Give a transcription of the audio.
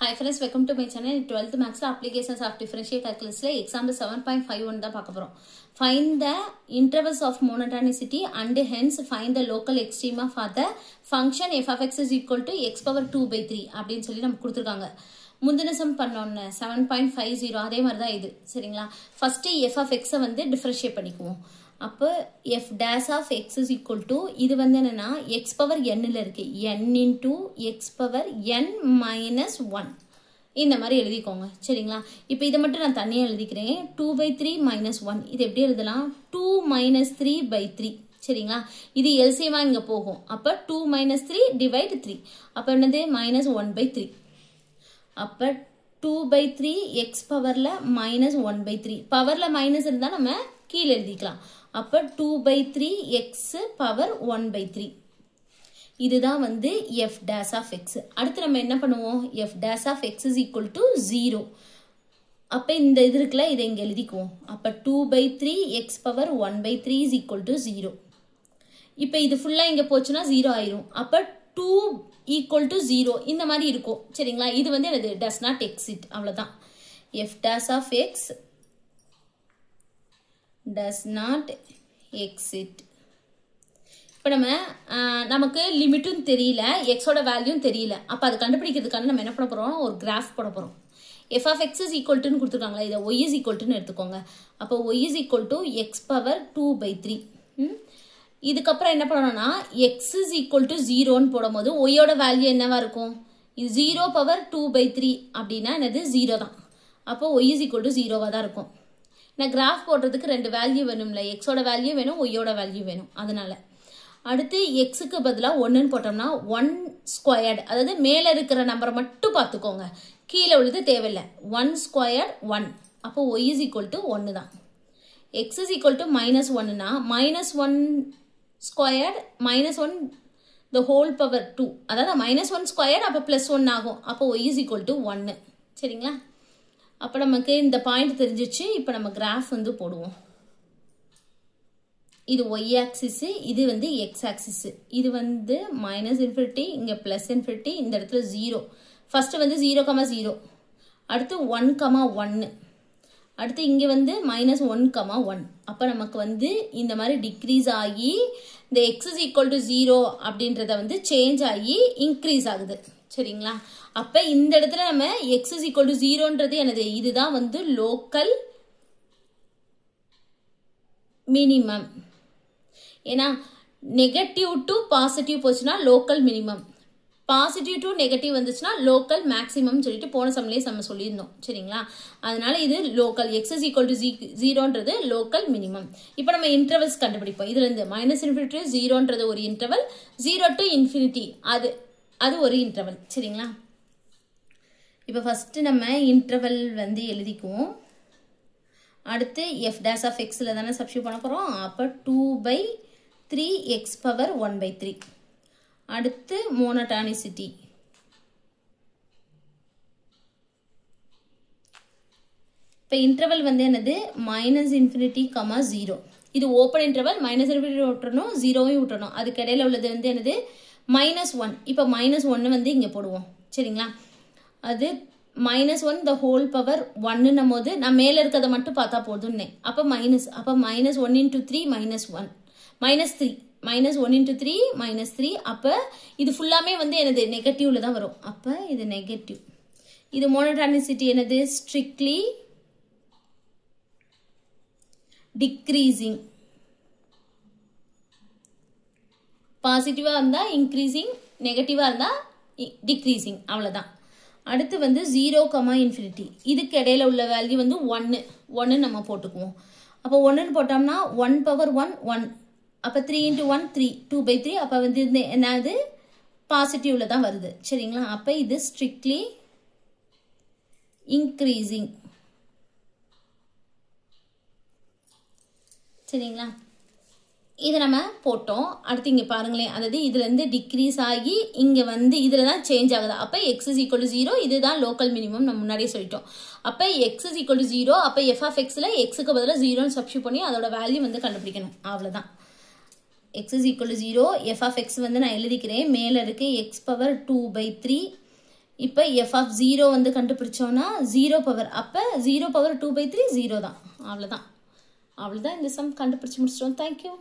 Hi friends, welcome to my channel. 12th Maths Applications of Differential Calculus example 7.51 தான் பார்க்க போறோம். Find the intervals of monotonicity and hence find the local extrema for the function f of x is equal to x power 2 by 3 அப்படின்னு சொல்லி நமக்கு கொடுத்திருக்காங்க. முந்தின some பண்ணோம்னா 7.50 அதே மாதிரி தான் இது. சரிங்களா? ஃபர்ஸ்ட் f of x வந்து டிஃபரன்ஷியேட் பண்ணிக்குவோம். அப்ப f dash of x is equal to இது வந்து என்னன்னா x power n ல இருக்கு n into x power n minus 1 இந்த மாதிரி எழுதிக்கோங்க. சரிங்களா? இப்போ இத மட்டும் நான் தனியா எழுதிக்கிறேன். 2 by 3 minus 1 இது எப்படி எழுதலாம்? 2 minus 3 by 3. சரிங்களா? இது LCM இங்க போகும். அப்ப 2 minus 3 divide 3. அப்ப என்னது minus 1 by 3. அப்ப 2 by 3 x பவர்ல minus 1 by 3. பவர்ல மைனஸ் இருந்தா நம்ம கீழ எழுதிக்கலாம். அப்ப 2 by 3 x power 1 by 3. இதுதான் வந்து f dash of x. அடுத்து நம்ம என்ன பண்ணுவோம்? f dash of x is equal to 0. அப்ப இந்த இது இருக்குல இதை இங்க எழுதிக்குவோம். அப்ப 2 by 3 x power 1 by 3 is equal to 0. இப்ப இது ஃபுல்லா இங்க போச்சுனா 0 ஆயிரும். அப்ப 2 equal to 0 இந்த மாதிரி இருக்கும். சரிங்களா? இது வந்து என்னது? does not exist. அவ்வளவுதான். f dash of x does not exist. இப்போ நமக்கு லிமிட்டும் தெரியல, x ஓட வேல்யூவும் தெரியல. அப்ப அது கண்டுபிடிக்கிறதுக்கான நம்ம என்ன பண்ண போறோம்? ஒரு கிராஃப் போட போறோம். f of x is equal to னு கொடுத்திருக்காங்களா, இத y is equal to னு எடுத்துக்கோங்க. அப்ப y is equal to x power 2 by 3. இதுக்கு அப்புறம் என்ன பண்ணனும்னா x is equal to 0 னு போடும்போது y ஓட வேல்யூ என்னவா இருக்கும்? 0 power 2 by 3 அப்படினா என்னது? 0 தான். அப்ப y is equal to 0 வா தான் இருக்கும். நான் கிராஃப் போடுறதுக்கு ரெண்டு வேல்யூ வேணும்ல, x ஓட வேல்யூ வேணும், y ஓட வேல்யூ வேணும். அதனால அடுத்து x க்கு பதிலா 1 ன்னு போட்டோம்னா 1 ஸ்கொயர்ட், அதாவது மேல இருக்கிற நம்பரை மட்டும் பார்த்துக்கோங்க, கீழே உள்ளது தேவையில்லை. 1 ஸ்கொயர்ட் 1. அப்போ y is equal to 1 தான். x is equal to minus 1 னா minus 1 squared minus 1 the whole power 2, அதாவது minus 1 ஸ்கொயர்ட் அப்ப plus 1 ஆகும். அப்போ y is equal to 1. சரிங்களா? அப்ப நமக்கு இந்த பாயிண்ட் தெரிஞ்சிச்சு. இப்போ நம்ம கிராஃப் வந்து போடுவோம். இது y axis, இது வந்து x axis. இது வந்து minus infinity, இங்க plus infinity, இந்த இடத்துல 0. ஃபர்ஸ்ட் வந்து 0, 0. அடுத்து 1, 1. அடுத்து இங்க வந்து minus 1, 1. அப்ப நமக்கு வந்து இந்த மாதிரி டிக்ரீஸ் ஆகி இந்த x is equal to 0 அப்படின்றத வந்து சேஞ்ச் ஆகி இன்க்ரீஸ் ஆகுது. சரிங்களா? அப்ப இந்த இடத்துல நம்ம x is equal to 0ன்றது என்னது? இதுதான் வந்து லோக்கல் மினிமம். ஏன்னா நெகட்டிவ் டு பாசிட்டிவ் போச்சுன்னா local minimum, positive to negative வந்துச்சுன்னா லோக்கல் மேக்ஸிமம் சொல்லிட்டு போன சம்லயே நம்ம சொல்லியிருந்தோம். சரிங்களா? அதனால இது லோக்கல் x is equal to 0ன்றது லோக்கல் மினிமம். இப்போ நம்ம இன்டர்வல்ஸ் கண்டுபிடிப்போம். இதுல இருந்து மைனஸ் இன்ஃபினிட்டி 0ன்றது ஒரு இன்டர்வல், 0 டு இன்ஃபினிட்டி அது ஒரு இன்டர்வல். சரிங்களா? இப்போ ஃபர்ஸ்ட் நம்ம இன்டர்வல் வந்து எழுதிக்குவோம். அடுத்து f dash of x ல தானே சப்ஸ்டிட்யூட் பண்ண போறோம். அப்ப 2 by 3 x power 1 by 3. அடுத்து மோனோடானிசிட்டி. இப்போ இன்டர்வல் வந்து என்னது? Minus infinity, 0. இது ஓப்பன் இன்டர்வல், மைனஸ் இன்ஃபினிட்டி விட்டுறணும், 0வையும் விட்டுறணும். அதுக்கு இடையில உள்ளது வந்து என்னது? மைனஸ் 1. இப்போ மைனஸ் 1 வந்து இங்க போடுவோம். சரிங்களா? அது minus 1 the whole power 1 நம்மோது நான் மேல இருக்கிறத மட்டும் பார்த்தா போதும்னே. அப்ப மைனஸ், அப்ப minus 1 into 3 minus 1 minus 3 minus 1 into 3 minus 3. அப்ப இது ஃபுல்லாமே வந்து என்னது? நெகட்டிவ்ல தான் வரும். அப்ப இது நெகட்டிவ். இது மோனோடானிசிட்டி என்னது? Strictly decreasing. பாசிட்டிவா இருந்தா இன்க்ரீசிங், நெகட்டிவா இருந்தா டிக்ரீசிங். அவ்வளவுதான். அடுத்து வந்து 0, இன்ஃபினிட்டி. இதுக்கு இடையில உள்ள வேல்யூ வந்து 1 நம்ம போட்டுக்குவோம். அப்போ 1 போட்டோம்னா 1 power 1 1. அப்ப 3 into 1 3, 2 by 3. அப்ப வந்து என்னது? பாசிட்டிவ்ல தான் வருது. சரிங்களா? அப்ப இது ஸ்ட்ரிக்ட்லி இன்க்ரீசிங். சரிங்களா? இது நம்ம போட்டோம். அடுத்து இங்க பாருங்களேன், அதாவது இதுல இருந்து டிக்ரீஸ் ஆகி இங்க வந்து இதுல தான் சேஞ்ச் ஆகுது. அப்ப x is equal to 0, இதுதான் லோக்கல் மினிமம் நம்ம முன்னாடியே சொல்லிட்டோம். அப்ப x is equal to 0, அப்ப f of x ல x க்கு பதிலா 0 னு சப்ஸ்டிட்யூட் பண்ணி அதோட வேல்யூ வந்து கண்டுபிடிக்கணும். அவ்வளவுதான். x is equal to 0, f of x வந்து நான் எழுதிக்கிறேன். மேல இருக்கு x power 2 by 3 இப்போ எஃப் ஆஃப் 0 வந்து கண்டுபிடிச்சோன்னா 0 பவர், அப்போ 0 பவர் 2/3 0 தான். அவ்வளோதான் இந்த சம் கண்டுபிடிச்சி முடிச்சிட்டோம். தேங்க்யூ.